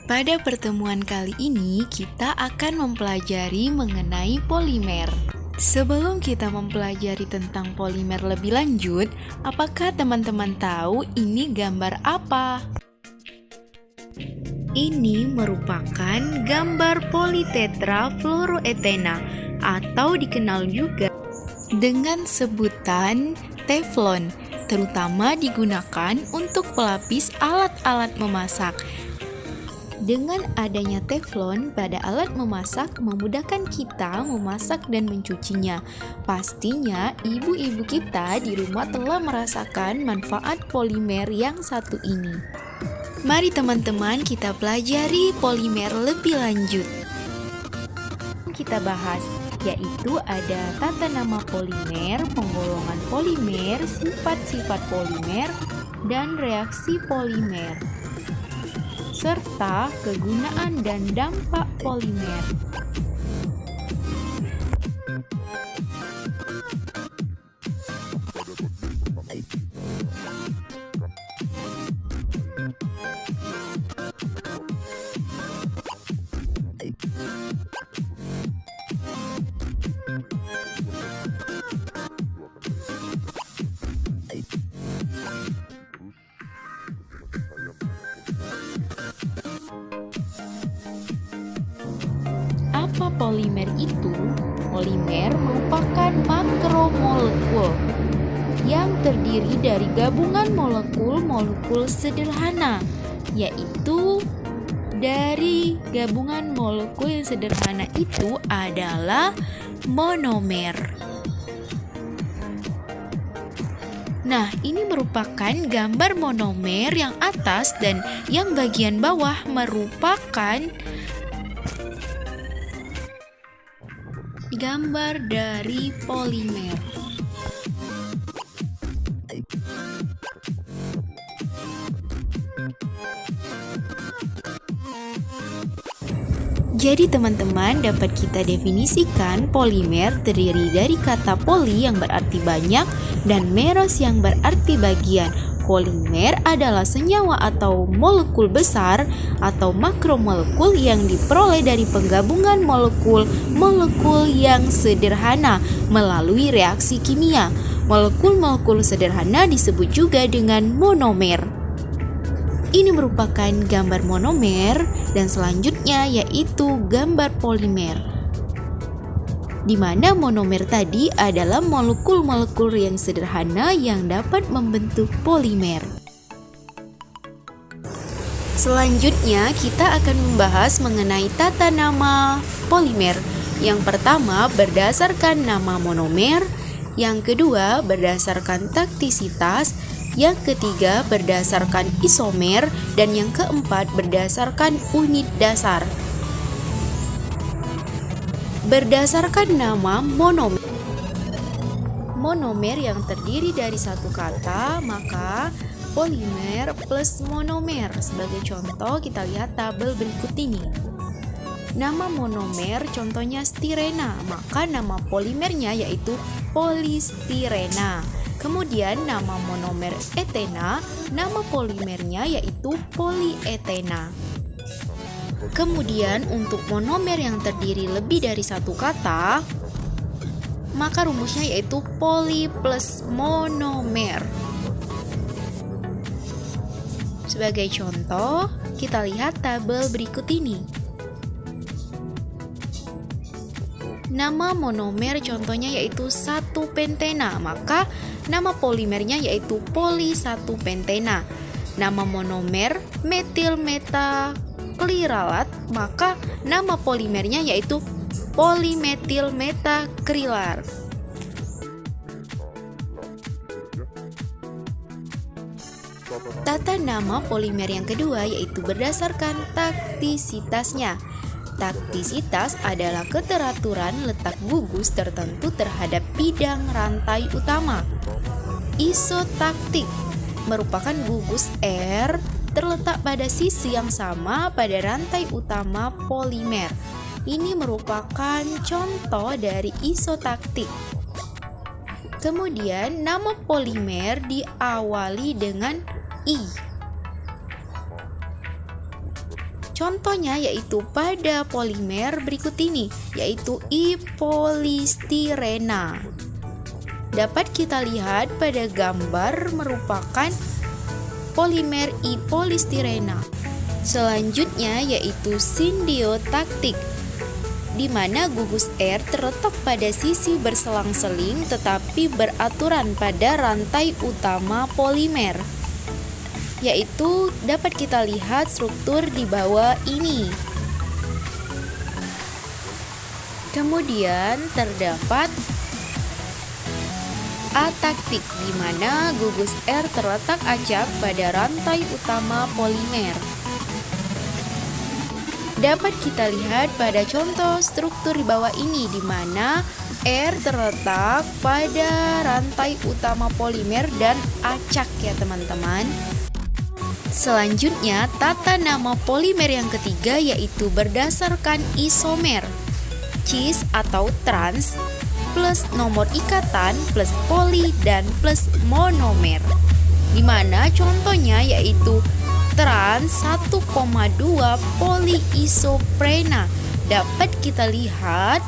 Pada pertemuan kali ini, kita akan mempelajari mengenai polimer. Sebelum kita mempelajari tentang polimer lebih lanjut, apakah teman-teman tahu ini gambar apa? Ini merupakan gambar politetrafluoroetena atau dikenal juga dengan sebutan teflon, terutama digunakan untuk pelapis alat-alat memasak. Dengan adanya teflon pada alat memasak memudahkan kita memasak dan mencucinya. Pastinya ibu-ibu kita di rumah telah merasakan manfaat polimer yang satu ini. Mari teman-teman kita pelajari polimer lebih lanjut. Kita bahas, yaitu ada tata nama polimer, penggolongan polimer, sifat-sifat polimer, dan reaksi polimer, serta kegunaan dan dampak polimer. Apa polimer itu? Polimer merupakan makromolekul yang terdiri dari gabungan molekul-molekul sederhana, yaitu dari gabungan molekul yang sederhana itu adalah monomer. Nah, ini merupakan gambar monomer yang atas dan yang bagian bawah merupakan gambar dari polimer. Jadi teman-teman, dapat kita definisikan polimer terdiri dari kata poli yang berarti banyak dan meros yang berarti bagian. Polimer adalah senyawa atau molekul besar atau makromolekul yang diperoleh dari penggabungan molekul-molekul yang sederhana melalui reaksi kimia. Molekul-molekul sederhana disebut juga dengan monomer. Ini merupakan gambar monomer dan selanjutnya yaitu gambar polimer, di mana monomer tadi adalah molekul-molekul yang sederhana yang dapat membentuk polimer. Selanjutnya kita akan membahas mengenai tata nama polimer. Yang pertama berdasarkan nama monomer, yang kedua berdasarkan taktisitas, yang ketiga berdasarkan isomer, dan yang keempat berdasarkan unit dasar. Berdasarkan nama monomer. Monomer yang terdiri dari satu kata, maka polimer plus monomer. Sebagai contoh, kita lihat tabel berikut ini. Nama monomer contohnya stirena, maka nama polimernya yaitu polistirena. Kemudian nama monomer etena, nama polimernya yaitu polietena. Kemudian untuk monomer yang terdiri lebih dari satu kata, maka rumusnya yaitu poli plus monomer. Sebagai contoh, kita lihat tabel berikut ini. Nama monomer contohnya yaitu 1 pentena, maka nama polimernya yaitu poli 1 pentena. Nama monomer metil metakliralat, maka nama polimernya yaitu polimetil metakrilar. Tata nama polimer yang kedua yaitu berdasarkan taktisitasnya. Taktisitas adalah keteraturan letak gugus tertentu terhadap bidang rantai utama. Isotaktik merupakan gugus R terletak pada sisi yang sama pada rantai utama polimer. Ini merupakan contoh dari isotaktik. Kemudian nama polimer diawali dengan I. Contohnya yaitu pada polimer berikut ini, yaitu I-polistirena. Dapat kita lihat pada gambar merupakan polimer I-polistirena. Selanjutnya yaitu sindiotaktik, di mana gugus air terletak pada sisi berselang-seling tetapi beraturan pada rantai utama polimer, yaitu dapat kita lihat struktur di bawah ini. Kemudian terdapat ataktik, di mana gugus air terletak acak pada rantai utama polimer. Dapat kita lihat pada contoh struktur di bawah ini, di mana air terletak pada rantai utama polimer dan acak ya teman-teman. Selanjutnya, tata nama polimer yang ketiga yaitu berdasarkan isomer, cis atau trans, plus nomor ikatan, plus poli, dan plus monomer. Di mana contohnya yaitu trans 1,2 poliisoprena. Dapat kita lihat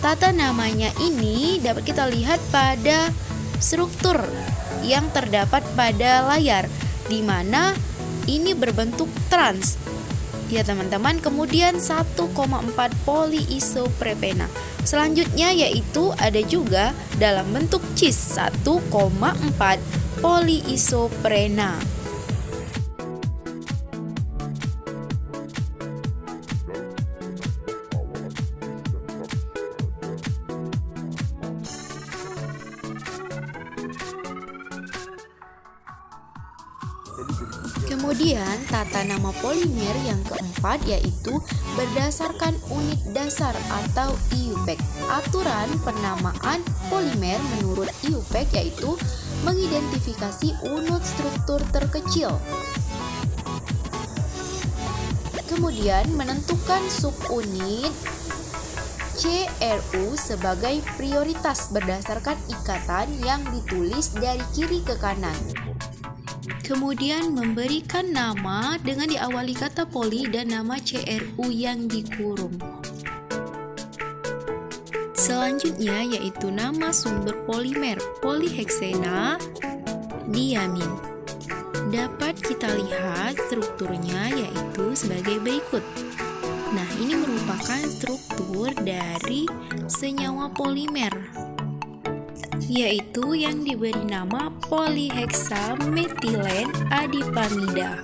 tata namanya ini dapat kita lihat pada struktur yang terdapat pada layar, di mana ini berbentuk trans ya teman-teman. Kemudian 1,4 poliisoprena. Selanjutnya yaitu ada juga dalam bentuk cis 1,4 poliisoprena. Kemudian tata nama polimer yang keempat yaitu berdasarkan unit dasar atau IUPAC. Aturan penamaan polimer menurut IUPAC yaitu mengidentifikasi unit struktur terkecil. Kemudian menentukan subunit CRU sebagai prioritas berdasarkan ikatan yang ditulis dari kiri ke kanan. Kemudian memberikan nama dengan diawali kata poli dan nama CRU yang dikurung. Selanjutnya yaitu nama sumber polimer, poliheksena diamin. Dapat kita lihat strukturnya yaitu sebagai berikut. Nah, ini merupakan struktur dari senyawa polimer, yaitu yang diberi nama poliheksametilen adipamida.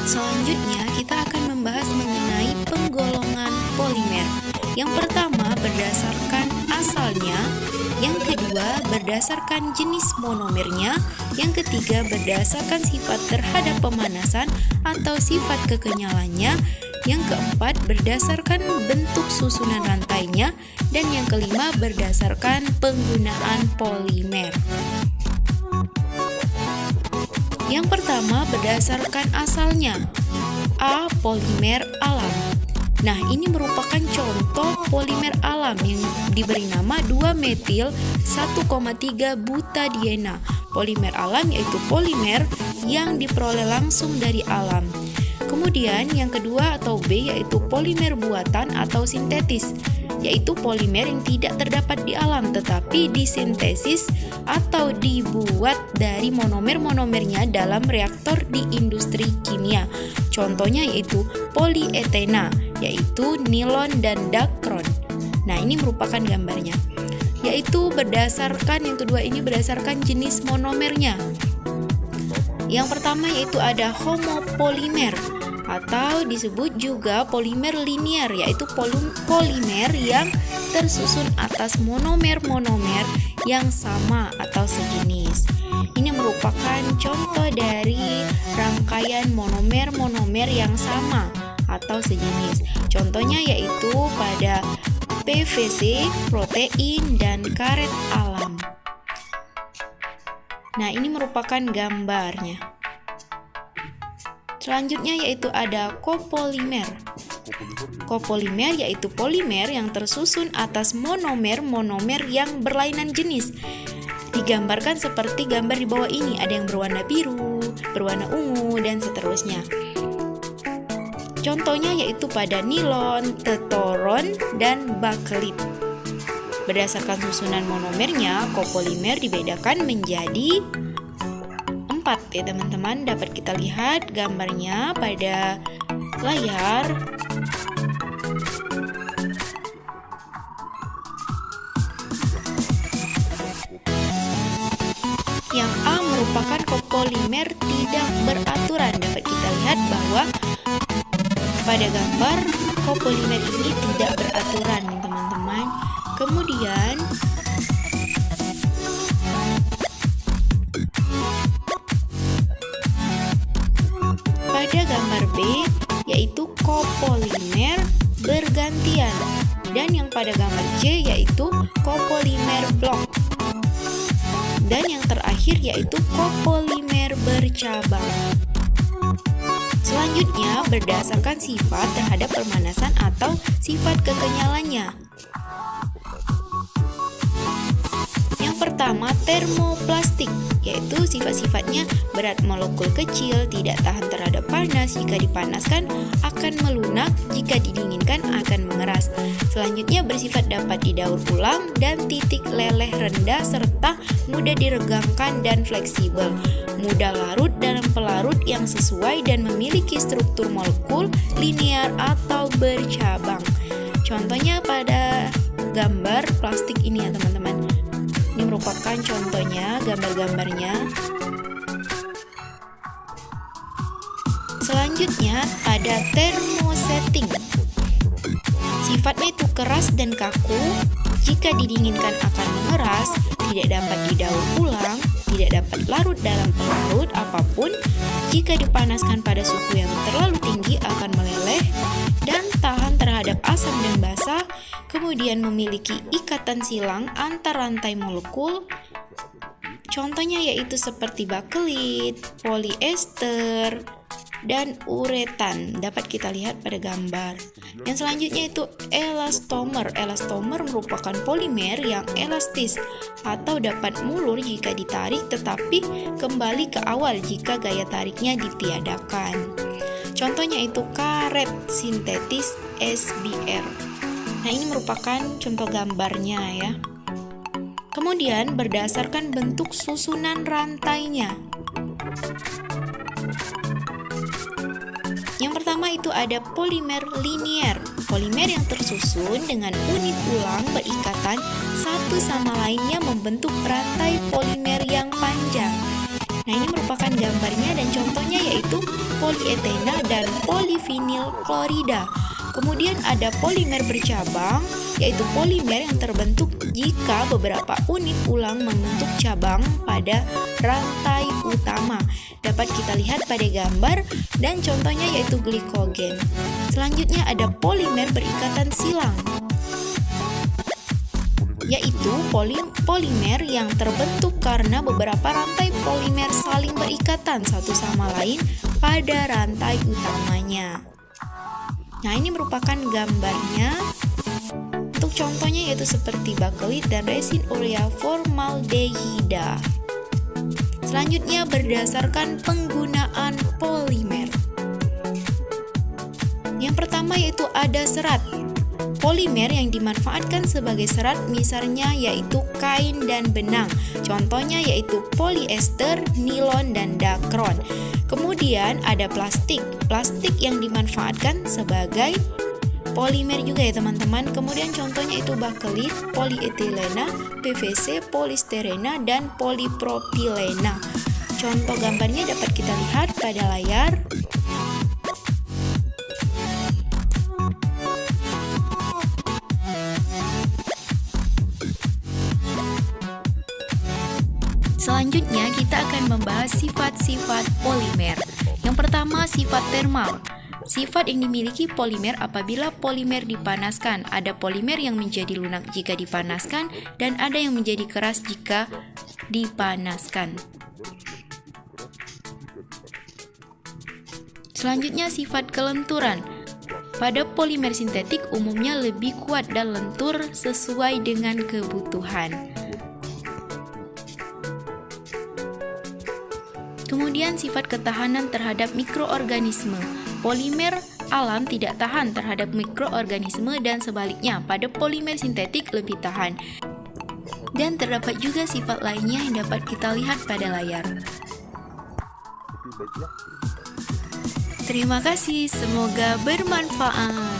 Selanjutnya kita akan membahas mengenai penggolongan polimer. Yang pertama berdasarkan asalnya, yang kedua berdasarkan jenis monomernya, yang ketiga berdasarkan sifat terhadap pemanasan atau sifat kekenyalannya, yang keempat berdasarkan bentuk susunan rantainya, dan yang kelima berdasarkan penggunaan polimer. Yang pertama berdasarkan asalnya. A. Polimer alam. Nah, ini merupakan contoh polimer alam yang diberi nama 2-metil 1,3 butadiena. Polimer alam yaitu polimer yang diperoleh langsung dari alam. Kemudian yang kedua atau B yaitu polimer buatan atau sintetis, yaitu polimer yang tidak terdapat di alam tetapi disintesis atau dibuat dari monomer-monomernya dalam reaktor di industri kimia. Contohnya yaitu polietena, yaitu nilon dan dakron. Nah, ini merupakan gambarnya. Yaitu berdasarkan yang kedua ini berdasarkan jenis monomernya. Yang pertama yaitu ada homopolimer atau disebut juga polimer linear, yaitu polimer yang tersusun atas monomer-monomer yang sama atau sejenis. Ini merupakan contoh dari rangkaian monomer-monomer yang sama atau sejenis. Contohnya yaitu pada PVC, protein, dan karet alam. Nah, ini merupakan gambarnya. Selanjutnya yaitu ada copolimer. Copolimer yaitu polimer yang tersusun atas monomer-monomer yang berlainan jenis. Digambarkan seperti gambar di bawah ini, ada yang berwarna biru, berwarna ungu, dan seterusnya. Contohnya yaitu pada nilon, tetoron, dan bakelit. Berdasarkan susunan monomernya, copolimer dibedakan menjadi 4 ya teman-teman. Dapat kita lihat gambarnya pada layar. Yang A merupakan copolimer tidak beraturan. Dapat kita lihat bahwa pada gambar copolimer ini tidak beraturan teman-teman. Kemudian pada gambar B yaitu copolimer bergantian, dan yang pada gambar C yaitu copolimer blok, dan yang terakhir yaitu copolimer bercabang. Selanjutnya berdasarkan sifat terhadap permanasan atau sifat kekenyalannya. Yang pertama, termoplastik, yaitu sifat-sifatnya berat molekul kecil, tidak tahan terhadap panas, jika dipanaskan akan melunak, jika didinginkan akan mengeras. Selanjutnya bersifat dapat didaur ulang dan titik leleh rendah serta mudah diregangkan dan fleksibel, mudah larut dalam pelarut yang sesuai dan memiliki struktur molekul linear atau bercabang. Contohnya pada gambar plastik ini ya teman-teman. Ini merupakan contohnya, gambar-gambarnya. Selanjutnya ada thermosetting. Sifatnya itu keras dan kaku, jika didinginkan akan mengeras, tidak dapat didaur ulang, tidak dapat larut dalam pelarut apapun, jika dipanaskan pada suhu yang terlalu tinggi akan meleleh, dan tahan terhadap asam dan basah, kemudian memiliki ikatan silang antar rantai molekul. Contohnya yaitu seperti bakelit, poliester, dan uretan. Dapat kita lihat pada gambar. Yang selanjutnya itu elastomer. Elastomer merupakan polimer yang elastis atau dapat mulur jika ditarik, tetapi kembali ke awal jika gaya tariknya ditiadakan. Contohnya itu karet sintetis SBR. Nah, ini merupakan contoh gambarnya ya. Kemudian berdasarkan bentuk susunan rantainya. Yang pertama itu ada polimer linier. Polimer yang tersusun dengan unit ulang berikatan satu sama lainnya membentuk rantai polimer yang panjang. Nah, ini merupakan gambarnya dan contohnya yaitu polietena dan polivinil klorida. Kemudian ada polimer bercabang, yaitu polimer yang terbentuk jika beberapa unit ulang membentuk cabang pada rantai utama. Dapat kita lihat pada gambar dan contohnya yaitu glikogen. Selanjutnya ada polimer berikatan silang, yaitu polimer yang terbentuk karena beberapa rantai polimer saling berikatan satu sama lain pada rantai utamanya. Nah, ini merupakan gambarnya. Untuk contohnya yaitu seperti bakelit dan resin urea formaldehida. Selanjutnya berdasarkan penggunaan polimer. Yang pertama yaitu ada serat. Polimer yang dimanfaatkan sebagai serat misalnya yaitu kain dan benang. Contohnya yaitu polyester, nilon, dan dakron. Kemudian ada plastik. Plastik yang dimanfaatkan sebagai polimer juga ya teman-teman. Kemudian contohnya itu bakelit, polietilena, PVC, polisterena, dan polipropilena. Contoh gambarnya dapat kita lihat pada layar. Selanjutnya kita akan membahas sifat-sifat polimer. Yang pertama, sifat termal. Sifat yang dimiliki polimer apabila polimer dipanaskan. Ada polimer yang menjadi lunak jika dipanaskan dan ada yang menjadi keras jika dipanaskan. Selanjutnya, sifat kelenturan. Pada polimer sintetik umumnya lebih kuat dan lentur sesuai dengan kebutuhan. Kemudian sifat ketahanan terhadap mikroorganisme. Polimer alam tidak tahan terhadap mikroorganisme dan sebaliknya, pada polimer sintetik lebih tahan. Dan terdapat juga sifat lainnya yang dapat kita lihat pada layar. Terima kasih, semoga bermanfaat.